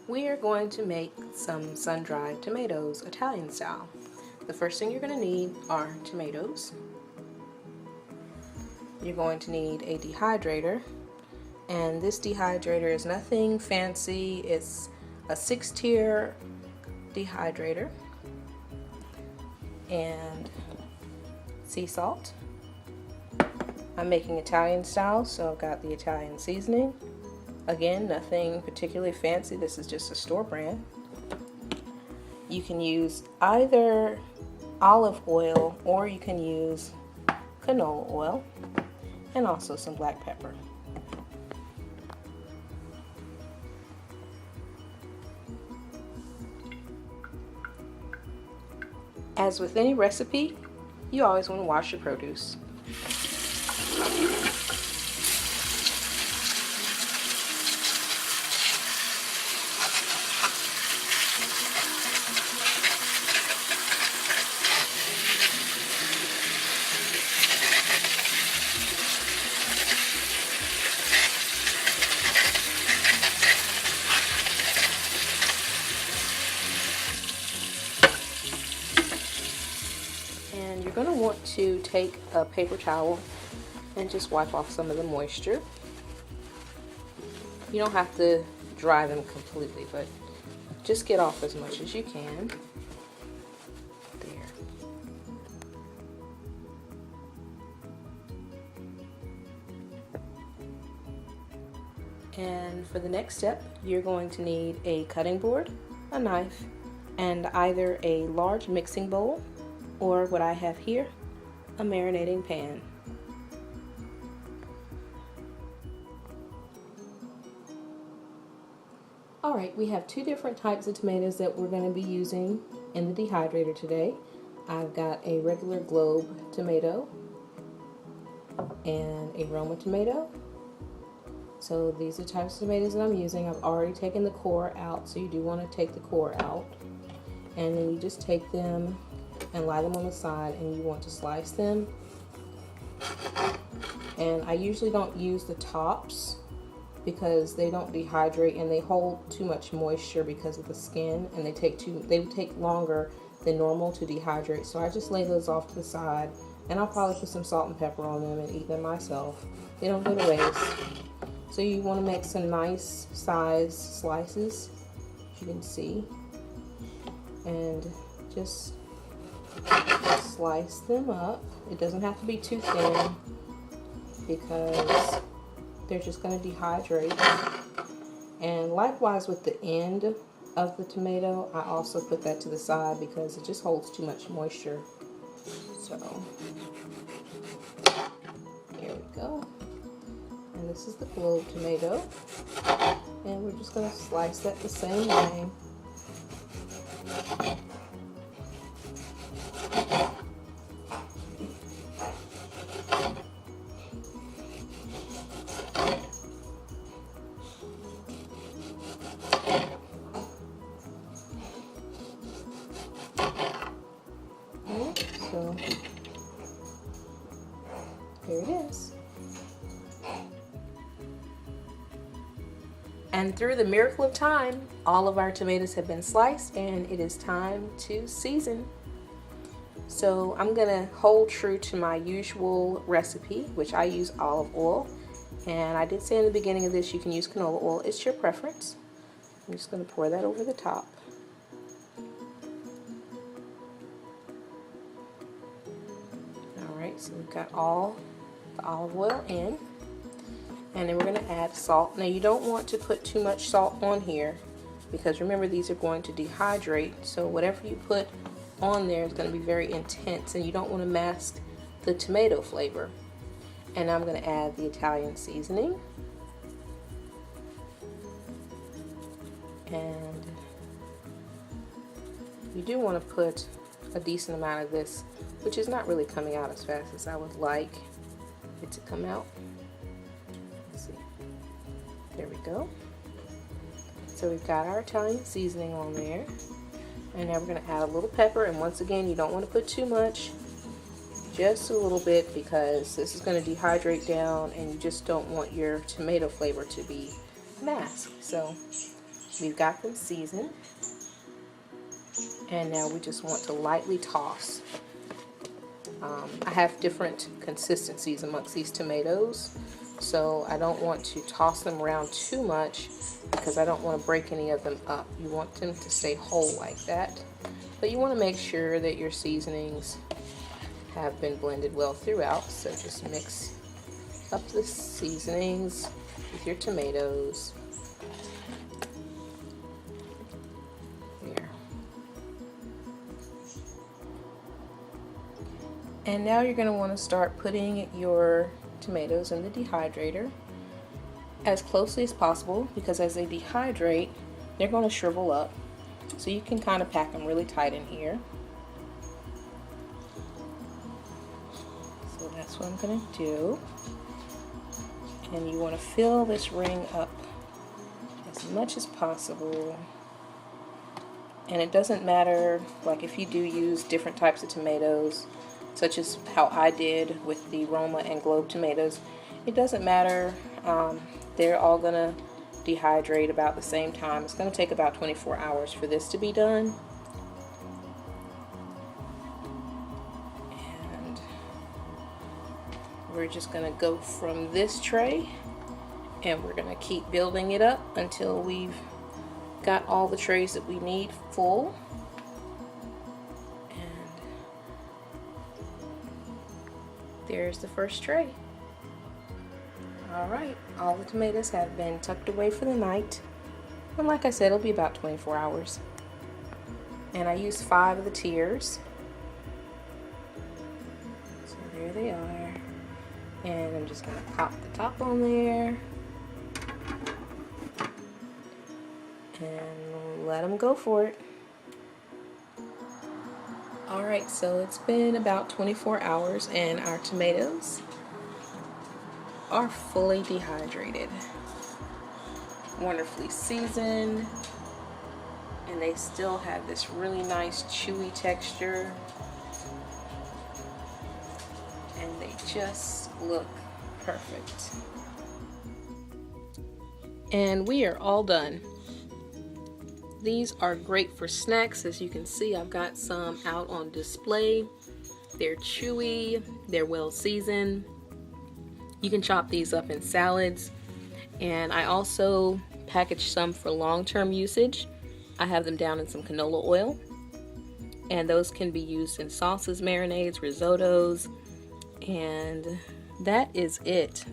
We are going to make some sun-dried tomatoes, Italian style. The first thing you're going to need are tomatoes. You're going to need a dehydrator, and this dehydrator is nothing fancy. It's a 6-tier dehydrator, and sea salt. I'm making Italian style, so I've got the Italian seasoning. Again, nothing particularly fancy. This is just a store brand. You can use either olive oil or you can use canola oil, and also some black pepper. As with any recipe, you always want to wash your produce. And you're going to want to take a paper towel and just wipe off some of the moisture. You don't have to dry them completely, but just get off as much as you can. There. And for the next step, you're going to need a cutting board, a knife, and either a large mixing bowl or what I have here, a marinating pan. Alright, we have two different types of tomatoes that we're going to be using in the dehydrator today. I've got a regular globe tomato and a Roma tomato. So these are the types of tomatoes that I'm using. I've already taken the core out, so you do want to take the core out. And then you just take them and lie them on the side, and you want to slice them. And I usually don't use the tops because they don't dehydrate and they hold too much moisture because of the skin, and they take longer than normal to dehydrate. So I just lay those off to the side, and I'll probably put some salt and pepper on them and eat them myself. They don't go to waste. So you want to make some nice size slices, as you can see, and just slice them up. It doesn't have to be too thin because they're just going to dehydrate. And likewise with the end of the tomato, I also put that to the side because it just holds too much moisture. So here we go. And this is the globe tomato, and we're just going to slice that the same way. So here it is. And through the miracle of time, all of our tomatoes have been sliced, and it is time to season. So I'm going to hold true to my usual recipe, which I use olive oil. And I did say in the beginning of this you can use canola oil. It's your preference. I'm just going to pour that over the top. Alright, so we've got all the olive oil in. And then we're going to add salt. Now you don't want to put too much salt on here because remember these are going to dehydrate. So whatever you put on there is going to be very intense, and you don't want to mask the tomato flavor. And I'm going to add the Italian seasoning. And you do want to put a decent amount of this, which is not really coming out as fast as I would like it to come out. Let's see. There we go. So we've got our Italian seasoning on there. And now we're going to add a little pepper, and once again you don't want to put too much, just a little bit, because this is going to dehydrate down and you just don't want your tomato flavor to be masked. So We've got them seasoned. And now we just want to lightly toss. I have different consistencies amongst these tomatoes, so I don't want to toss them around too much because I don't want to break any of them up. You want them to stay whole like that, but you want to make sure that your seasonings have been blended well throughout. So just mix up the seasonings with your tomatoes. There. And now you're going to want to start putting your tomatoes in the dehydrator as closely as possible, because as they dehydrate, they're going to shrivel up. So you can kind of pack them really tight in here. So that's what I'm going to do. And you want to fill this ring up as much as possible. And it doesn't matter, like if you do use different types of tomatoes, such as how I did with the Roma and Globe tomatoes, it doesn't matter. They're all going to dehydrate about the same time. It's going to take about 24 hours for this to be done. And we're just going to go from this tray, and we're going to keep building it up until we've got all the trays that we need full. There's the first tray. Alright, all the tomatoes have been tucked away for the night. And like I said, it'll be about 24 hours. And I used 5 of the tiers. So there they are. And I'm just going to pop the top on there. And let them go for it. Alright, so it's been about 24 hours and our tomatoes are fully dehydrated, wonderfully seasoned, and they still have this really nice chewy texture, and they just look perfect. And we are all done. These are great for snacks. As you can see, I've got some out on display. They're chewy, they're well seasoned. You can chop these up in salads. And I also packaged some for long-term usage. I have them down in some canola oil. And those can be used in sauces, marinades, risottos. And that is it.